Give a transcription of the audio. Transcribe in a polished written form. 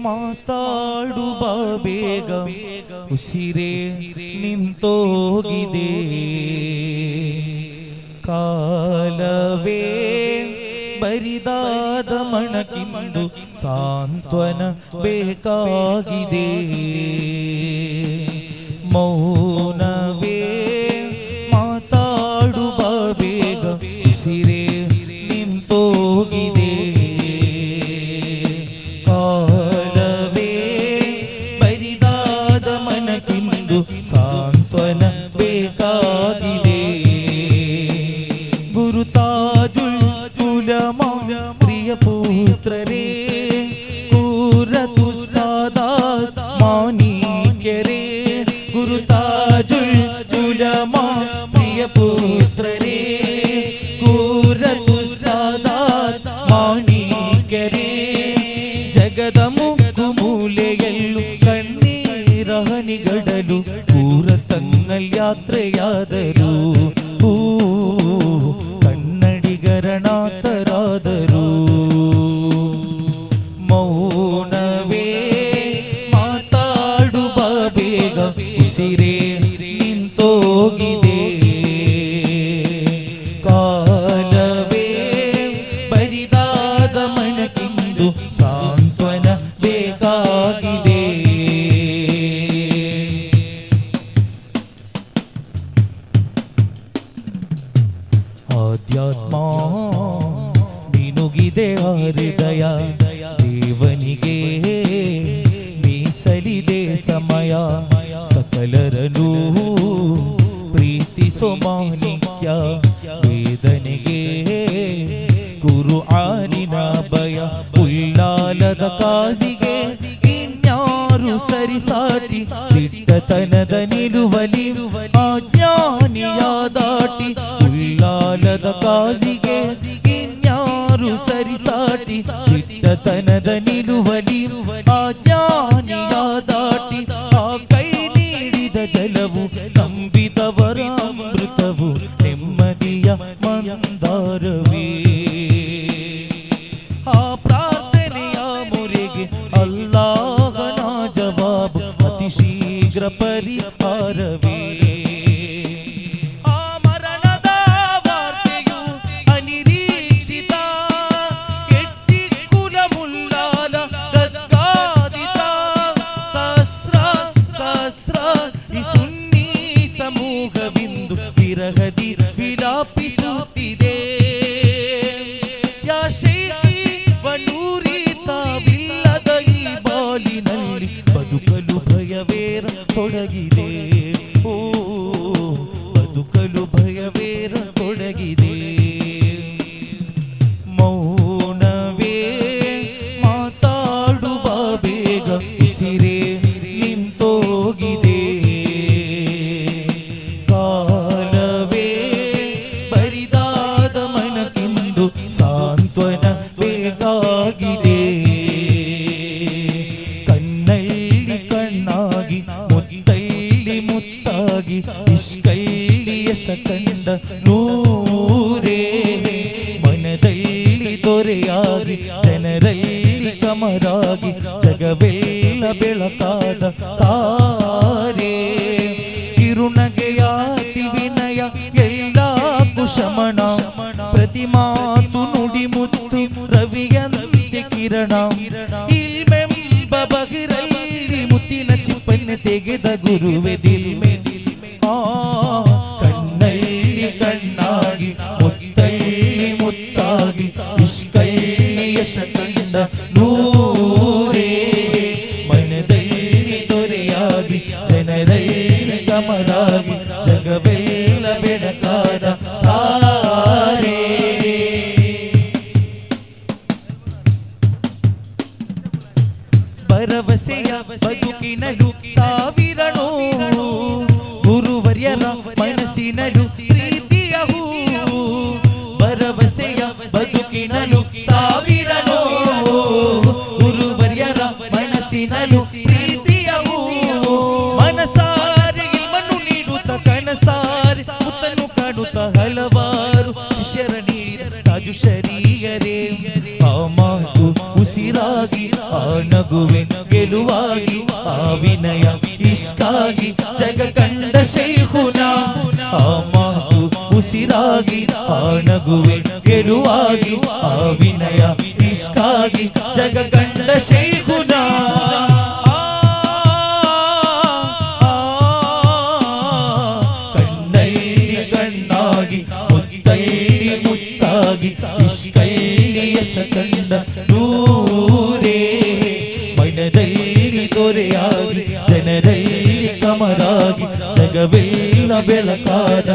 ಮಾತಾಡುವ ಬೇಗ ಉಸಿರೇ ನಿಂತೋಗಿದೆ ಕಾಲವೇ ಬರಿದಾದ ಮಣಕಿಂದು ಸಾಂತ್ವನ ಬೇಕಾಗಿದೆ ಮೌನವೇ ಮಾತಾಡುವ ಬೇಗ ಉಸಿರೇ ನಿಂತೋಗಿದೆ ಕಾಲವೇ ಬರಿದಾದ ಮನಕಿಂದು ಸಾಂತ್ವನ ಬೇಕಾಗಿದೆ ಗುರುತಾಜುಲ್ ಉಲಮಾ ಪ್ರಿಯ ಪುತ್ರರೇ ಕೂರತು ಸಾದಾತ್ ಮಾನಿಕೆರೆ ಗುರುತಾಜುಲ್ ಉಲಮಾ ಪ್ರಿಯ ಪುತ್ರರೇ ಕೂರತು ಸಾದಾತ್ ಮಾನಿಕೆರೆ ಜಗದ ಮುಕ್ಕು ಮೂಲೆಯಲ್ಲೂ ಕಣ್ಣೀರ ಹನಿಗಡಲು ಕೂರ ತಂಗಲ್ ಯಾತ್ರೆಯಾದರು ಕನ್ನಡಿಗರನಾಥರಾದರು ಮೌನವೇ ಮಾತಾಡುವ ಬೇಗ ಉಸಿರೇ ನಿಂತೋಗಿದೆ ಕಾಲವೇ ಬರಿದಾದ ಮಣಕಿಂದು ಸಾಂತ್ವನ ಬೇಕಾಗಿದೆ ಆಧ್ಯಾತ್ಮ ಮಿನುಗಿದೆ ಹೃದಯ ದೇವನಿಗೆ ಮೀಸಲಿದೆ ಸಮಯ ಸಕಲರನು ಪ್ರೀತಿಸೋ ಮಾಣಿಕ್ಯ ವೇದನೆಗೆ ಗುರು ಆನಿನ ಭಯ ಉಲ್ಲಾಲದ ಕಾಸಿಗೆ ಇನ್ಯಾರು ಸರಿಸಾಟಿ ದಿಟ್ಟತನದ ನಿಲುವಲಿ ಅಜ್ಞಾನಿಯ ದಾಟಿ ಉಲ್ಲಾಲದ ಕಾಸಿಗೆ ಇನ್ಯಾರು ಸರಿಸಾಟಿ ದಿಟ್ಟತನದ ನಿಲುವಲಿ ಅಜ್ಞಾನಿಯ ದಾಟಿ ಆ ಕೈ ನೀಡಿದ ಜಲವು ನಂಬಿದವರ ಅಮೃತವು ನೆಮ್ಮದಿಯ ಮಂದಾರವೇ ಆ ಪ್ರಾರ್ಥನೆಯ ಮೊರೆಗೆ ಅಲ್ಲಾಹನ ಜವಾಬು ಅತಿ ಶೀಘ್ರ ಪರಿಹಾರವೇ ಆ ಮರಣದ ವಾರ್ತೆಯು ಅನಿರೀಕ್ಷಿತ ಕೆಟ್ಟಿ ಕುಲ ಮುಲ್ಲಾಲ ಗದ್ಗಾದಿತ ಸಹಸ್ರ ಸಹಸ್ರ ಈ ಸುನ್ನಿ ಸಮೂಹವಿಂದು ವಿರಹದಿ ವಿಲಾಪಿಸುತ್ತಿದೆ ಯಾ ಶೈಖಿ ವನೂರಿ ತಾವಿಲ್ಲದ ಈ ಬಾಲಿನಲ್ಲಿ ಬದುಕಲು ಭಯವೇರ ತೊಡಗಿದೆ ಓ ಬದುಕಲು ಭಯವೇರ ತೊಡಗಿದೆ ಮೌನವೇ ಮಾತಾಡುವ ಬೇಗ ಉಸಿರೇ ನಿಂತೋಗಿದೆ ಕಾಲವೇ ಬರಿದಾದ ಮನಕಿಂದು ಸಾಂತ್ವನ ಬೇಕಾಗಿದೆ ಕಣ್ಣಲ್ಲಿ ಕಣ್ಣಾಗಿ ಮುತ್ತಲ್ಲಿ ಮುತ್ತಾಗಿ ಇಷ್ಕಲ್ಲಿ ಯಶ ಕಂಡ ನೂರೇ ಮನದಲ್ಲಿ ದೊರೆಯಾಗಿ ಜನರಲ್ಲಿ ಕಮರಾಗಿ ಜಗವೆಲ್ಲ ಬೆಳಕಾದ ತಾರೆ ಕಿರುನಗೆಯಾತಿ ವಿನಯ ಎಲ್ಲ ಕುಶಮಣ ಪ್ರತಿಮಾತು ನುಡಿ ಮುತ್ತು ರವಿಯಂತೆ ಕಿರಣ ಇಲ್ಮೆಂಬ ಬಗಿರಲ್ಲಿ ಮುತ್ತಿನ ಚಿಪ್ಪನ್ನು ತೆಗೆದ ಗುರುವೆ ದಿಲ್ಮೆ ಆ ಕಣ್ಣಲ್ಲಿ ಕಣ್ಣಾಗಿ ಮುತ್ತಲ್ಲಿ ಮುತ್ತಾಗಿ ಇಷ್ಕಲ್ಲಿ ಯಶ ಕಂಡ ನೂರೇ ಮನದಲ್ಲಿ ದೊರೆಯಾಗಿ ಜನರಲ್ಲಿ ಕಮರಾಗಿ ಜಗವೆಲ್ಲ ಬೆಳಕಾದ ತಾರೆ ಭರವಸೆಯ ಬದುಕಿನಲು ಸಾವಿರನು ಗುರುವರ್ಯರ ಮನಸ್ಸಿನಲು ಪ್ರೀತಿಯ ಭರವಸೆಯ ಬದುಕಿನಲು ಸಾವಿರನು ಗುರುವರ್ಯರ ಮನಸ್ಸಿನಲು ಪ್ರೀತಿಯ ಮನಸಾರೆ ಇಲ್ಮನ್ನು ನೀಡುತ್ತ ಕನಸಾರೆ ಮುತ್ತನ್ನು ಕಾಡುತ್ತ ಹಲವಾರು ಶಿಷ್ಯರ ನೀರ ರಾಜು ಶರೀಯರೇ ಆ ಮಾತು ಉಸಿರ ನಗುವೆ ಗೆಲುವಾಗಿ ಆ ವಿನಯ ಇಷ್ಕಾಗಿ ಜಗ ಕಂಡ ಶೈಖುನ ಆ ಮಾತು ಉಸಿರಾಗಿ ಆ ನಗುವೆ ಗೆಲುವಾಗಿ ಆ ವಿನಯ ಇಷ್ಕಾಗಿ ಜಗ ಕಂಡ ಶೈಖುನ ಕಣ್ಣಲ್ಲಿ ಕಣ್ಣಾಗಿ ಮುತ್ತಲ್ಲಿ ಮುತ್ತಾಗಿ ಇಷ್ಕಲ್ಲಿ ಯಶ ಕಂಡ ನೂರೇ ಮನದಲ್ಲಿ ದೊರೆಯಾಗಿ ಜನರಲ್ಲಿ ಕಮರಾಗಿ ಜಗವೆಲ್ಲ ಬೆಳಕಾದ